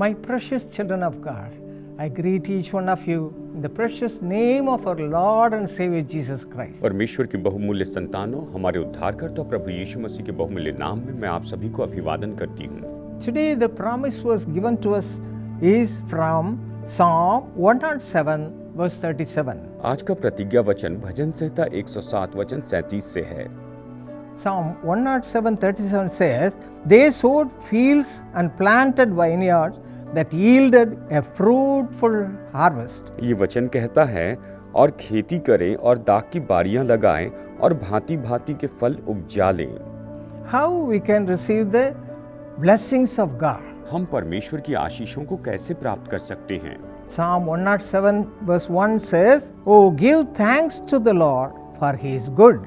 My precious children of God, I greet each one of you in the precious name of our Lord and Savior Jesus Christ. परमेश्वर की बहुमूल्य संतानों, हमारे उद्धारकर्ता प्रभु यीशु मसीह के बहुमूल्य नाम में मैं आप सभी को अभिवादन करती हूँ। Today the promise was given to us is from Psalm 107 verse 37. आज का प्रतिज्ञा वचन भजन संहिता 107 वचन 37 से है। Psalm 107:37 says, "They sowed fields and planted vineyards that yielded a fruitful harvest." ये वचन कहता है, और खेती करें और दाख की बारियां लगाएं और भांति भांति के फल उपजा लें। How we can receive the blessings of God? हम परमेश्वर की आशीषों को कैसे प्राप्त कर सकते हैं? Psalm 107 verse 1 says, "Oh, give thanks to the Lord, for he is good."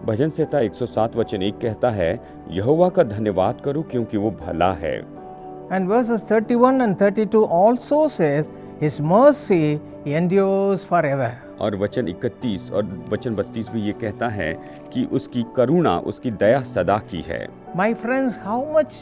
भजन संहिता 107 वचन 1 कहता है, यहोवा का धन्यवाद करो क्योंकि वो भला है। And verses 31 and 32 also says, "His mercy endures forever." और वचन 31 और वचन 32 भी ये कहता है कि उसकी करुणा, उसकी दया सदा की है। My friends, how much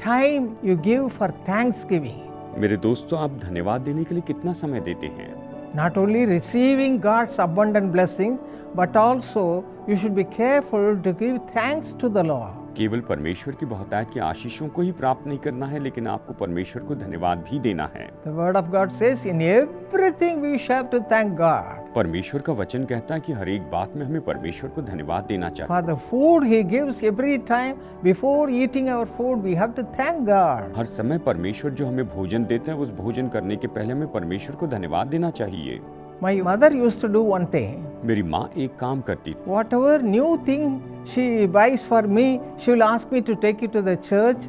time you give for thanksgiving? मेरे दोस्तों, आप धन्यवाद देने के लिए कितना समय देते हैं? Not only receiving God's abundant blessings, but also you should be careful to give thanks to the Lord. केवल परमेश्वर की बहुतायत की आशीषों को ही प्राप्त नहीं करना है, लेकिन आपको परमेश्वर को धन्यवाद भी देना है। The word of God says, "In everything we shall have to thank God." परमेश्वर का वचन कहता है कि हर एक बात में हमें परमेश्वर को धन्यवाद देना चाहिए। For the food He gives every time, before eating our food, we have to thank God. हर समय परमेश्वर जो हमें भोजन देते हैं, उस भोजन करने के पहले हमें परमेश्वर को धन्यवाद देना चाहिए। My mother used to do one thing. मेरी माँ एक काम करती थी। Whatever new thing she buys for me, she will ask me to take it to the church,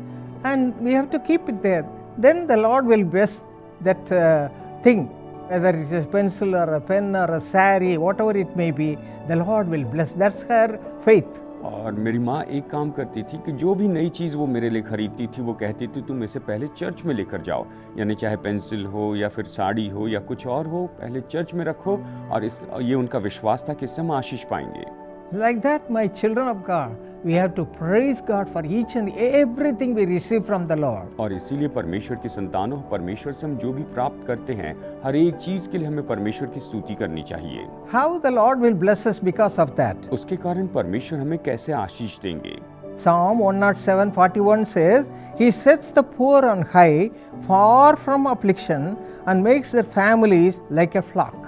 and we have to keep it there. Then the Lord will bless that thing, whether it is a pencil or a pen or a saree, whatever it may be, the Lord will bless. That's her faith. और मेरी माँ एक काम करती थी कि जो भी नई चीज़ वो मेरे लिए खरीदती थी, वो कहती थी तुम इसे पहले चर्च में लेकर जाओ, यानी चाहे पेंसिल हो या फिर साड़ी हो या कुछ और हो, पहले चर्च में रखो, और ये उनका विश्वास था कि इससे हम आशीष पाएंगे। Like that, my children of God, we have to praise God for each and everything we receive from the Lord. और इसीलिए परमेश्वर की संतानों, परमेश्वर से हम जो भी प्राप्त करते हैं, हर एक चीज के लिए हमें परमेश्वर की स्तुति करनी चाहिए। How the Lord will bless us because of that? उसके कारण परमेश्वर हमें कैसे आशीष देंगे? Psalm 107:41 says, "He sets the poor on high, far from affliction, and makes their families like a flock."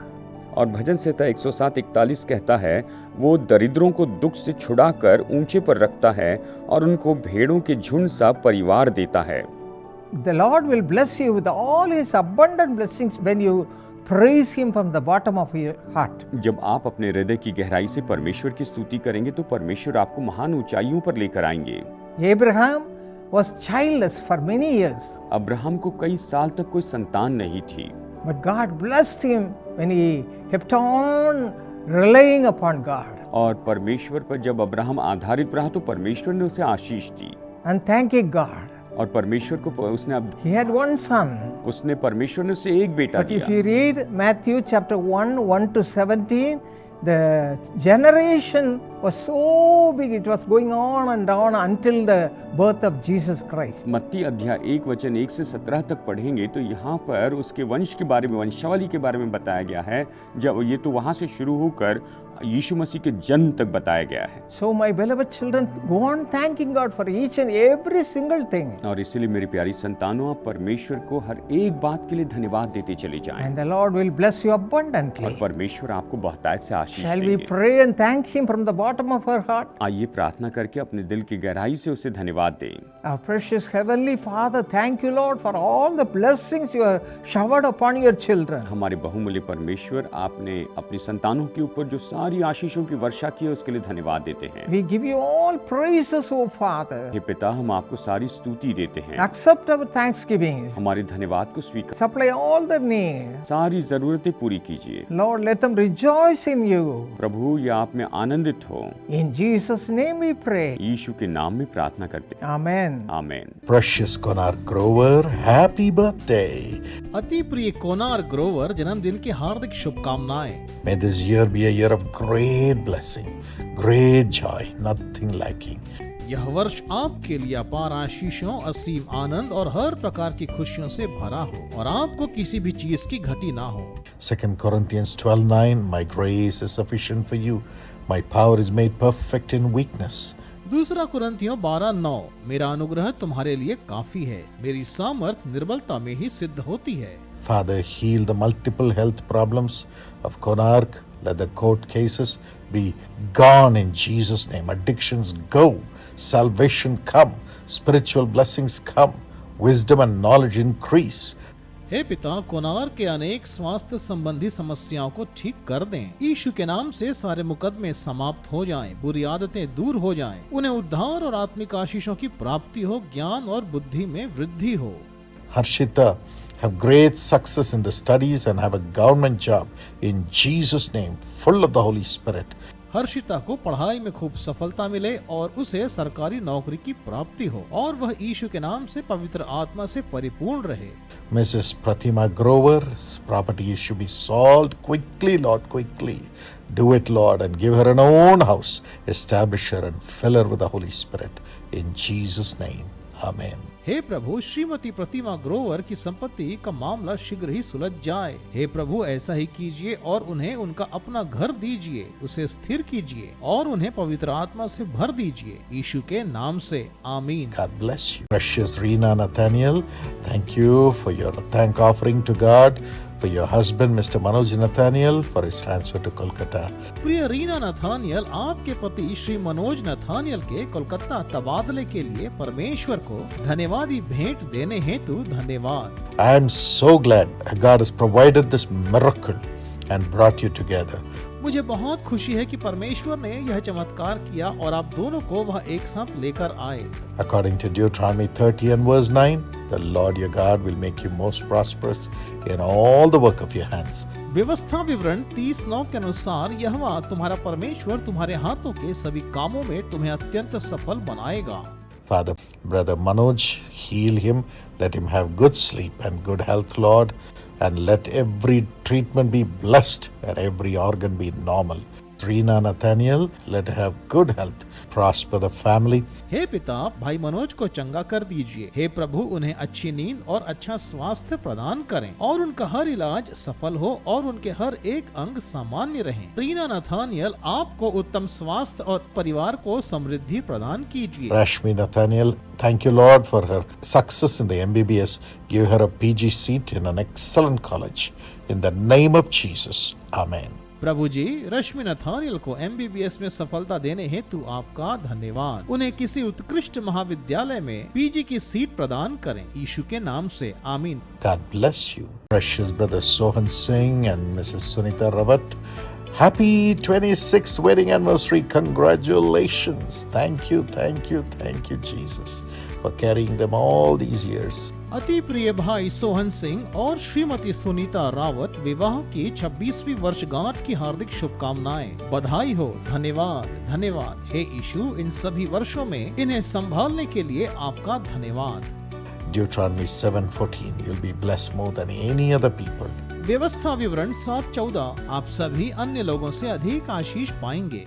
और भजन संहिता 107:41 कहता है, वो दरिद्रों को दुख से छुड़ाकर ऊंचे पर रखता है और उनको भेड़ों के झुंड सा परिवार देता है। The Lord will bless you with all His abundant blessings when you praise Him from the bottom of your heart. जब आप अपने हृदय की गहराई से परमेश्वर की स्तुति करेंगे, तो परमेश्वर आपको महान ऊंचाइयों पर लेकर आएंगे। Abraham was childless for many years. Abraham को कई साल तक कोई संतान नहीं थी, But God blessed him when he kept on relying upon God और परमेश्वर पर जब अब्राहम आधारित रहा तो परमेश्वर ने उसे आशीष दी। and thanking God. और परमेश्वर को उसने He had one son. उसने परमेश्वर ने उसे एक बेटा But if दिया। you read Matthew chapter 1 to 17, the generation was so big, it was going on and on until the birth of Jesus Christ. मत्ती अध्याय 1 वचन 1 से 17 तक पढ़ेंगे तो यहाँ पर उसके वंश के बारे में, वंशावली के बारे में बताया गया है। जब ये तो वहाँ से शुरू होकर यीशु मसीह के जन्म तक बताया गया है। So my beloved children, go on thanking God for each and every single thing. और इसीलिए मेरी प्यारी संतानों, आप परमेश्वर को हर एक बात के लिए धन्यवाद देते चले जाएं। And the Lord will bless you abundantly. और परमेश्वर आपको बहुतायत से आशीष Shall we देंगे। pray and thank Him from the bottom of our heart? आइए प्रार्थना करके अपने दिल की गहराई से उसे धन्यवाद दें। Our precious Heavenly Father, thank you, Lord, for all the blessings you have showered upon your children. हमारे बहुमूल्य परमेश्वर, आपने अपनी संतानों के ऊपर जो सारी आशीषों की वर्षा की है, उसके लिए धन्यवाद देते हैं। We give you all praises, O Father. हे पिता, हम आपको सारी स्तुति देते हैं। Accept our thanksgiving. हमारे धन्यवाद को स्वीकार, Supply all their needs. सारी जरूरतें पूरी कीजिए। Lord, let them rejoice in you. प्रभु, ये आप में आनंदित हो। In Jesus' name we pray. यीशु के नाम में प्रार्थना करते हैं। Amen. आमेन। Precious Konark Grover, happy birthday. अति प्रिय कोनार ग्रोवर जन्मदिन की हार्दिक शुभकामनाएं। May this year be a year of great blessing, great joy, nothing lacking. यह वर्ष आपके लिए अपार आशीषों, असीम आनंद और हर प्रकार की खुशियों से भरा हो और आपको किसी भी चीज की घटी ना हो। 2 Corinthians 12:9 My grace is sufficient for you. My power is made perfect in weakness. दूसरा कुरिन्थियों 12:9 मेरा अनुग्रह तुम्हारे लिए काफी है, मेरी सामर्थ निर्बलता में ही सिद्ध होती है। Father, heal the multiple health problems of Konark. Let the court cases be gone in Jesus' name. Addictions go. Salvation come. Spiritual blessings come. Wisdom and knowledge increase. हे पिता, कोनार के अनेक स्वास्थ्य संबंधी समस्याओं को ठीक कर दें। यीशु के नाम से सारे मुकदमे समाप्त हो जाएं, बुरी आदतें दूर हो जाएं, उन्हें उद्धार और आत्मिक आशीषों की प्राप्ति हो, ज्ञान और बुद्धि में वृद्धि हो। Harshita, have great success in the studies and have a government job in Jesus' name, full of the Holy Spirit. Harshita को पढ़ाई में खूब सफलता मिले और उसे सरकारी नौकरी की प्राप्ति हो और वह यीशु के नाम से पवित्र आत्मा से परिपूर्ण रहे। Mrs. Pratima Grover's property should be solved quickly, Lord, quickly. Do it, Lord, and give her an own house. Establish her and fill her with the Holy Spirit. In Jesus' name, Amen. हे प्रभु, श्रीमती प्रतिमा ग्रोवर की संपत्ति का मामला शीघ्र ही सुलझ जाए। हे प्रभु, ऐसा ही कीजिए और उन्हें उनका अपना घर दीजिए, उसे स्थिर कीजिए और उन्हें पवित्र आत्मा से भर दीजिए, यीशु के नाम से, आमीन। God bless you. Precious Rena Nathaniel, thank you for your thank offering to God, for your husband, Mr. Manoj Nathaniel, for his transfer to Kolkata. प्रिय रीना नथानियल, आपके पति श्री मनोज नथानियल के कोलकाता तबादले के लिए परमेश्वर को धन्यवादी भेंट देने हेतु धन्यवाद। I am so glad God has provided this miracle and brought you together. मुझे बहुत खुशी है कि परमेश्वर ने यह चमत्कार किया और आप दोनों को वह एक साथ लेकर आए। According to Deuteronomy 30 and verse 9, the Lord your God will make you most prosperous in all the work of your hands. व्यवस्था विवरण 30:9 के अनुसार यहोवा तुम्हारा परमेश्वर तुम्हारे हाथों के सभी कामों में तुम्हें अत्यंत सफल बनाएगा। Father, Brother Manoj, heal him, let him have good sleep and good health, Lord, and let every treatment be blessed and every organ be normal. Rena Nathaniel, let her have good health, prosper the family. हे पिता, भाई मनोज को चंगा कर दीजिए। हे प्रभु, उन्हें अच्छी नींद और अच्छा स्वास्थ्य प्रदान करें और उनका हर इलाज सफल हो और उनके हर एक अंग सामान्य रहें। रीना नथानियल, आपको उत्तम स्वास्थ्य और परिवार को समृद्धि प्रदान कीजिए। Rashmi Nathaniel, thank you Lord for her success in the MBBS. Give her a PG seat in an excellent college. In the name of Jesus. Amen. प्रभु जी, रश्मि नथानियल को MBBS में सफलता देने हेतु आपका धन्यवाद। उन्हें किसी उत्कृष्ट महाविद्यालय में पीजी की सीट प्रदान करें, यीशु के नाम से, आमीन। God bless you. Precious brother Sohan Singh and Mrs. Sunita Rawat. Happy 26th wedding anniversary. Congratulations. Thank you, thank you, thank you, Jesus, for carrying them all these years. अति प्रिय भाई सोहन सिंह और श्रीमती सुनीता रावत विवाह की 26वीं वर्षगांठ की हार्दिक शुभकामनाएं। बधाई हो। धन्यवाद, धन्यवाद। हे यीशु, इन सभी वर्षों में इन्हें संभालने के लिए आपका धन्यवाद। Deuteronomy 7:14. You'll be blessed more than any other people. व्यवस्था विवरण 7:14, आप सभी अन्य लोगों से अधिक आशीष पाएंगे।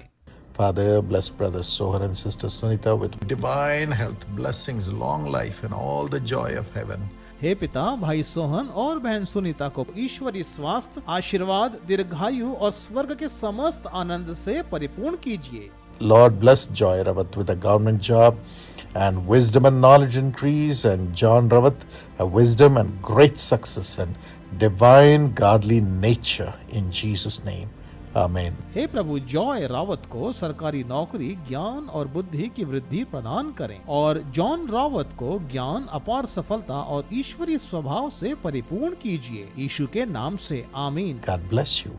Father, bless brother Sohan and sister Sunita with divine health, blessings, long life, and all the joy of heaven. हे पिता, भाई सोहन और बहन सुनीता को ईश्वरीय स्वास्थ्य, आशीर्वाद, दीर्घायु और स्वर्ग के समस्त आनंद से परिपूर्ण कीजिए। Lord, bless Joy Rawat with a government job and wisdom and knowledge increase, and John Rawat a wisdom and great success and divine godly nature in Jesus' name. आमीन। हे प्रभु, जॉय रावत को सरकारी नौकरी, ज्ञान और बुद्धि की वृद्धि प्रदान करें और जॉन रावत को ज्ञान, अपार सफलता और ईश्वरीय स्वभाव से परिपूर्ण कीजिए, यीशु के नाम से, आमीन। God bless you.